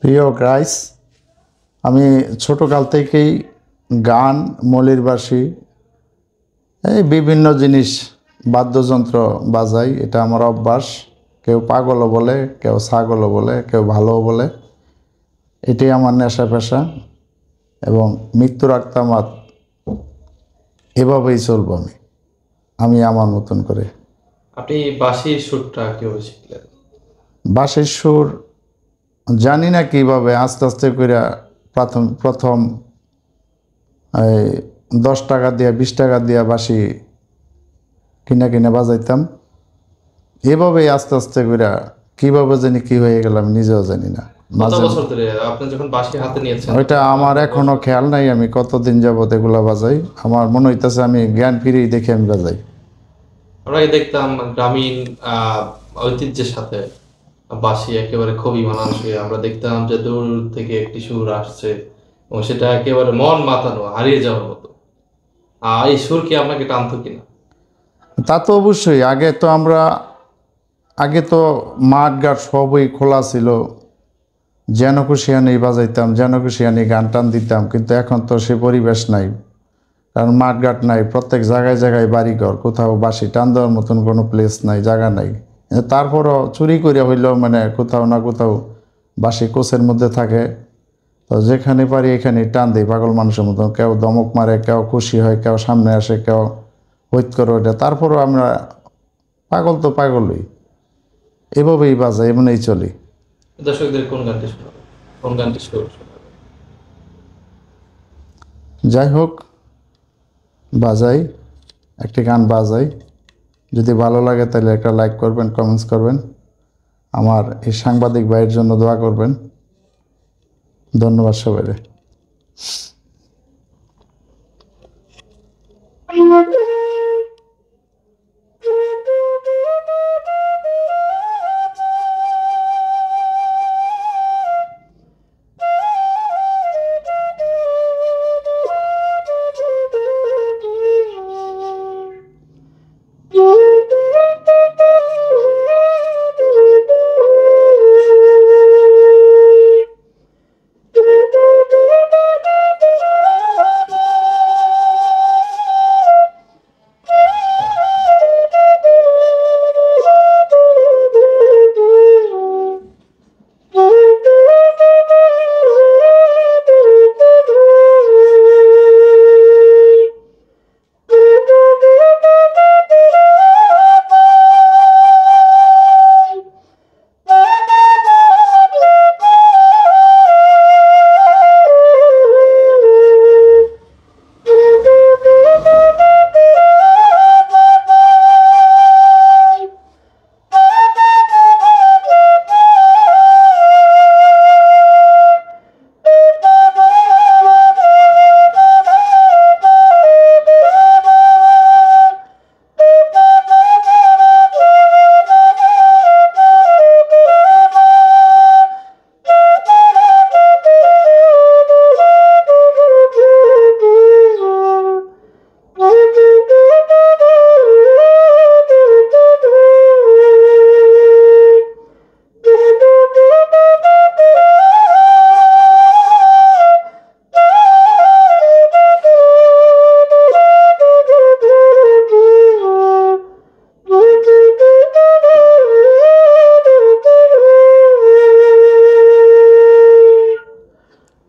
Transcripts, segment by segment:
প্রিয় গাইস, আমি ছোটকাল থেকেই গান, মলির বাঁশি, এই বিভিন্ন জিনিস বাদ্যযন্ত্র বাজাই। এটা আমার অভ্যাস। কেউ পাগলও বলে, কেউ ছাগলও বলে, কেউ ভালোও বলে। এটাই আমার নেশা পেশা এবং মৃত্যুর আগ এভাবেই চলবো। আমি আমার মতন করে। আপনি বাঁশির সুরটা কিভাবে শিখলেন? বাঁশির সুর জানি না কিভাবে, আস্তে আস্তে করে প্রথম প্রথম এই 10 টাকা দিয়ে 20 টাকা দিয়ে বাঁশি কিনা কিনা বাজাইতাম। এভাবেই আস্তে আস্তে করে কীভাবে জানি কী হয়ে গেলাম নিজেও জানি না। কত মাঝে বছর ধরে আপনি যখন বাঁশি হাতে নিয়েছেন ওইটা তখন আপনার আমার কত এখনও বছর? খেয়াল নাই আমি কতদিন যাবত এগুলো বাজাই। আমার মনে হইতেছে আমি জ্ঞান ফিরেই দেখে আমি বাজাই। আমরা আগে দেখতাম গ্রামীণ ঐতিহ্যের সাথে বাঁশি একেবারে খুবই মানানসই। আমরা দেখতাম যে দূর থেকে একটি সুর আসছে এবং সেটা একেবারে মন মাতানো, হারিয়ে যাওয়ার মতো। এই সুর কি আপনাকে টানতো কিনা? তা তো অবশ্যই। আগে তো মাঠ ঘাট সবই খোলা ছিল, যেন খুশি আনি বাজাইতাম, যেন খুশি আনি গান টান দিতাম। কিন্তু এখন তো সে পরিবেশ নাই, কারণ মাঠঘাট নাই। প্রত্যেক জায়গায় জায়গায় বাড়িঘর, কোথাও বাঁশি টান দেওয়ার মতন কোনো প্লেস নাই, জায়গা নাই। তারপরও চুরি করে হইলেও মানে কোথাও না কোথাও বাঁশি কোচের মধ্যে থাকে। তো যেখানে পারি এখানে টান দিই পাগল মানুষের মতন। কেউ দমক মারে, কেউ খুশি হয়, কেউ সামনে আসে, কেউ হৈত করে ওঠে। তারপরও আমরা পাগল তো পাগলই, এভাবেই বাজাই, এমনই চলি। দর্শকদের কোন গানটি শোনাবেন? কোন গানটি সুর শোনাবেন? যাই হোক, বাজাই, একটি গান বাজাই। যদি ভালো লাগে তাহলে একটা লাইক করবেন, কমেন্টস করবেন। আমার এই সাংবাদিক ভাইয়ের জন্য দোয়া করবেন। ধন্যবাদ সবাইকে। কোন গানটি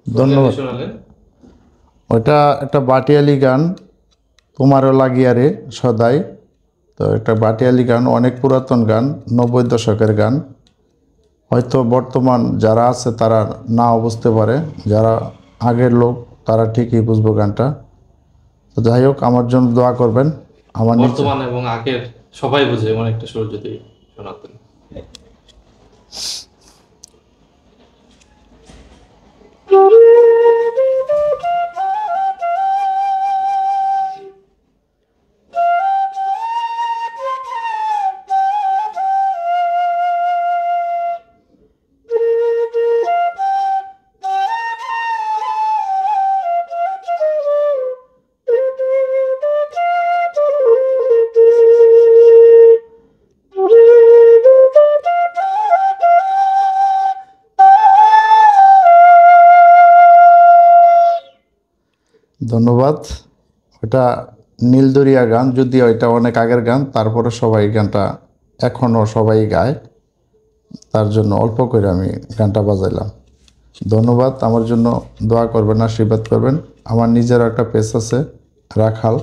ধন্যবাদ। শোনালেন? ওইটা একটা বাটিয়ালি গান, তোমারও লাগিয়া রে সদাই। তো একটা বাটিয়ালি গান, অনেক পুরাতন গান, 90 দশকের গান। হয়তো বর্তমান যারা আছে তারা নাও বুঝতে পারে, যারা আগের লোক তারা ঠিকই বুঝবো গানটা। তো যাই হোক, আমার জন্য দোয়া করবেন। আমার নিচে বর্তমান এবং আগের সবাই বুঝে এমন একটা সুর যদি শোনাতেন। ধন্যবাদ। এটা নীলদরিয়া গান, যদিও এটা অনেক আগের গান, তারপরে সবাই গানটা এখনও সবাই গায়, তার জন্য অল্প করে আমি গানটা বাজাইলাম। ধন্যবাদ। আমার জন্য দোয়া করবেন, আশীর্বাদ করবেন। আমার নিজের একটা পেজ আছে রাখাল,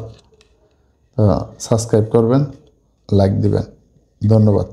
সাবস্ক্রাইব করবেন, লাইক দিবেন। ধন্যবাদ।